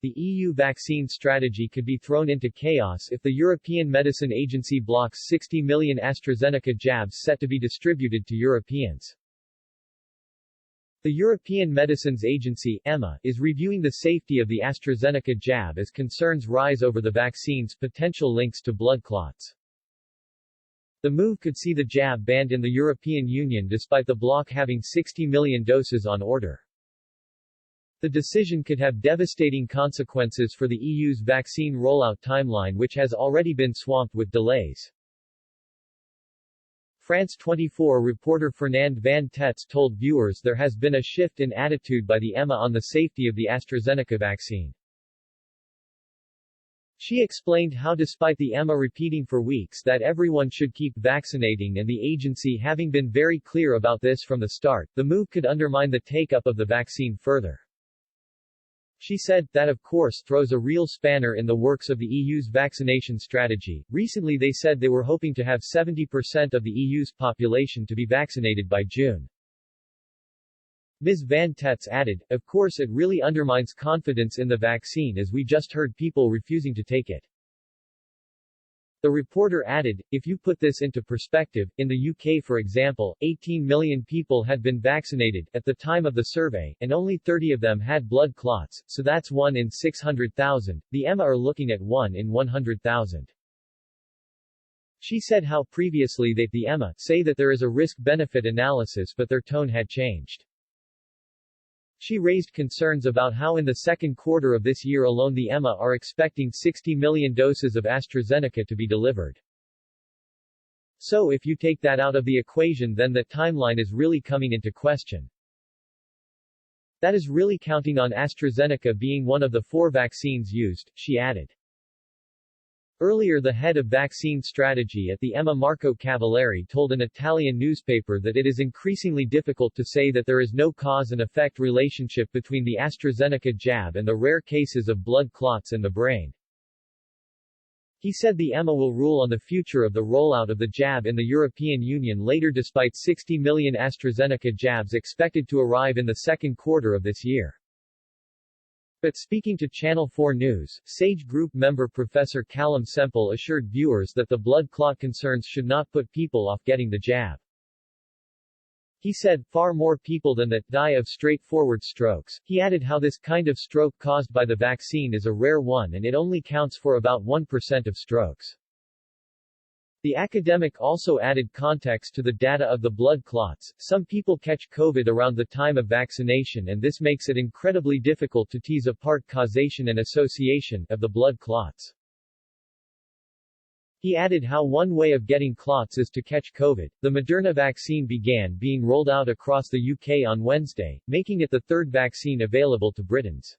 the EU vaccine strategy could be thrown into chaos if the European Medicine Agency blocks 60 million AstraZeneca jabs set to be distributed to Europeans. The European Medicines Agency (EMA) is reviewing the safety of the AstraZeneca jab as concerns rise over the vaccine's potential links to blood clots. The move could see the jab banned in the European Union despite the bloc having 60 million doses on order. The decision could have devastating consequences for the EU's vaccine rollout timeline, which has already been swamped with delays. France 24 reporter Fernand Van Tetz told viewers there has been a shift in attitude by the EMA on the safety of the AstraZeneca vaccine. She explained how despite the EMA repeating for weeks that everyone should keep vaccinating and the agency having been very clear about this from the start, the move could undermine the take-up of the vaccine further. She said, that of course throws a real spanner in the works of the EU's vaccination strategy. Recently they said they were hoping to have 70% of the EU's population to be vaccinated by June. Ms. Van Tetz added, of course it really undermines confidence in the vaccine as we just heard people refusing to take it. The reporter added, if you put this into perspective, in the UK for example, 18 million people had been vaccinated at the time of the survey, and only 30 of them had blood clots, so that's 1 in 600,000. The EMA are looking at 1 in 100,000. She said how previously they, the EMA, say that there is a risk-benefit analysis but their tone had changed. She raised concerns about how in the second quarter of this year alone the EMA are expecting 60 million doses of AstraZeneca to be delivered. So if you take that out of the equation, then that timeline is really coming into question. That is really counting on AstraZeneca being one of the 4 vaccines used, she added. Earlier the head of vaccine strategy at the EMA Marco Cavalieri told an Italian newspaper that it is increasingly difficult to say that there is no cause and effect relationship between the AstraZeneca jab and the rare cases of blood clots in the brain. He said the EMA will rule on the future of the rollout of the jab in the European Union later despite 60 million AstraZeneca jabs expected to arrive in the second quarter of this year. But speaking to Channel 4 News, SAGE Group member Professor Callum Semple assured viewers that the blood clot concerns should not put people off getting the jab. He said, far more people than that die of straightforward strokes. He added how this kind of stroke caused by the vaccine is a rare one and it only counts for about 1% of strokes. The academic also added context to the data of the blood clots. Some people catch COVID around the time of vaccination and this makes it incredibly difficult to tease apart causation and association of the blood clots. He added how one way of getting clots is to catch COVID. The Moderna vaccine began being rolled out across the UK on Wednesday, making it the 3rd vaccine available to Britons.